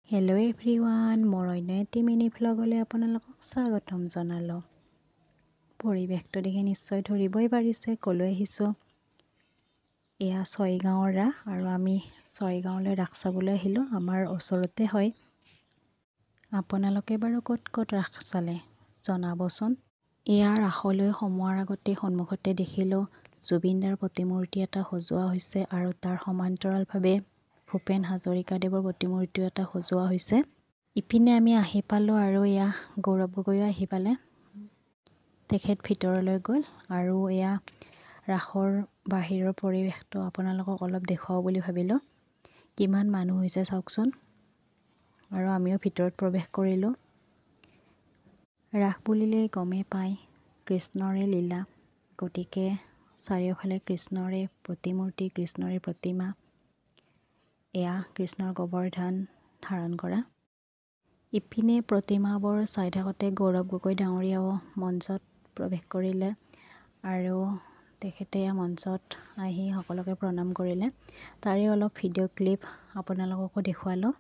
Hello' everyone, মোৰ অন্য এটি মিনি ভ্লগলৈ আপোনালোকক স্বাগতম জনালোঁ। পৰিৱেশটো দেখি নিশ্চয় ধৰিবই পাৰিছে ক'লৈ আহিছোঁ। এয়া ছয়গাঁৱৰ ৰাস আৰু আমি ছয়গাঁৱলৈ ৰাস চাবলৈ আহিলোঁ। আমাৰ ওচৰতে হয়। আপোনালোকে বাৰু ক'ত ক'ত ৰাস চালে জনাবচোন। এয়া ৰাসলৈ সোমোৱাৰ আগতে সন্মুখতে দেখিলোঁ জুবিনদাৰ প্ৰতিমূৰ্তি এটা সজোৱা হৈছে আৰু তাৰ সমান্তৰালভাৱে ভূপেন হাজৰিকাদেৱৰ প্ৰতিমূৰ্তিও এটা সজোৱা হৈছে। ইপিনে আমি আহি পালোঁ আৰু এয়া গৌৰৱ গগৈও আহি পালে। তেখেত ভিতৰলৈ গ'ল আৰু এয়া ৰাসৰ বাহিৰৰ পৰিৱেশটো আপোনালোকক অলপ দেখুৱাওঁ বুলি ভাবিলোঁ। কিমান মানুহ হৈছে চাওকচোন। আৰু আমিও ভিতৰত প্ৰৱেশ কৰিলোঁ। ৰাস বুলিলেই গমেই পায় কৃষ্ণৰে লীলা, গতিকে চাৰিওফালে কৃষ্ণৰে প্ৰতিমূৰ্তি, কৃষ্ণৰে প্ৰতিমা। এয়া কৃষ্ণৰ গোবৰ্ধন ধাৰণ কৰা। ইপিনে প্ৰতিমাবোৰ চাই থাকোঁতে গৌৰৱ গগৈ ডাঙৰীয়াও মঞ্চত প্ৰৱেশ কৰিলে আৰু তেখেতে মঞ্চত আহি সকলোকে প্ৰণাম কৰিলে। তাৰে অলপ ভিডিঅ' ক্লিপ আপোনালোককো দেখুৱালোঁ।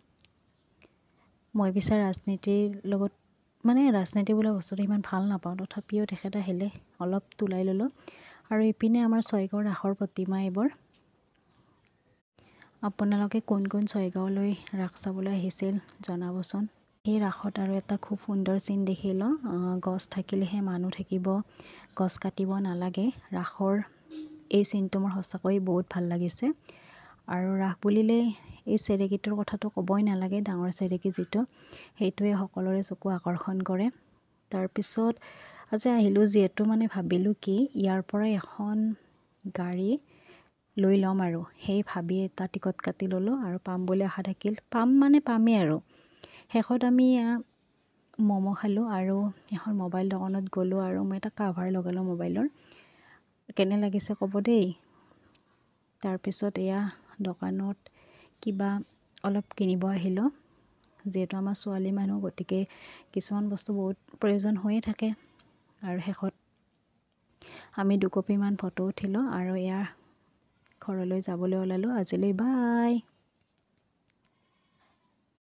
মই পিছে ৰাজনীতিৰ লগত ৰাজনীতি বোলা বস্তুটো ইমান ভাল নাপাওঁ, তথাপিও তেখেত আহিলে অলপ তোলাই ল'লোঁ। আৰু ইপিনে আমাৰ ছয়গাঁৱৰ ৰাসৰ প্ৰতিমা এইবোৰ। আপোনালোকে কোন কোন ছয়গাঁৱলৈ ৰাস চাবলৈ আহিছিল জনাবচোন। এই ৰাসত আৰু এটা খুব সুন্দৰ চিন দেখিলোঁ। গছ থাকিলেহে মানুহ থাকিব, গছ কাটিব নালাগে। ৰাসৰ এই চিনটো মোৰ সঁচাকৈ বহুত ভাল লাগিছে। আৰু ৰাস বুলিলেই এই চেৰেকীটোৰ কথাটো ক'বই নালাগে, ডাঙৰ চেৰেকী যিটো, সেইটোৱে সকলোৰে চকু আকৰ্ষণ কৰে। তাৰপিছত আজি আহিলোঁ যিহেতু ভাবিলোঁ কি ইয়াৰ পৰা এখন গাড়ী লৈ ল'ম আৰু সেই ভাবি এটা টিকট কাটি ল'লোঁ আৰু পাম বুলি আশা থাকিল। পামেই আৰু। শেষত আমি ম'ম' খালোঁ আৰু এখন মোবাইল দোকানত গ'লোঁ আৰু মই এটা কাভাৰ লগালোঁ মোবাইলৰ। কেনে লাগিছে ক'ব দেই। তাৰপিছত এয়া দোকানত কিবা অলপ কিনিব আহিলোঁ। যিহেতু আমাৰ ছোৱালী মানুহ, গতিকে কিছুমান বস্তু বহুত প্ৰয়োজন হৈয়ে থাকে। আৰু শেষত আমি দুকপিমান ফটো উঠিলোঁ আৰু এয়া ঘৰলৈ যাবলৈ ওলালোঁ। আজিলৈ বাই।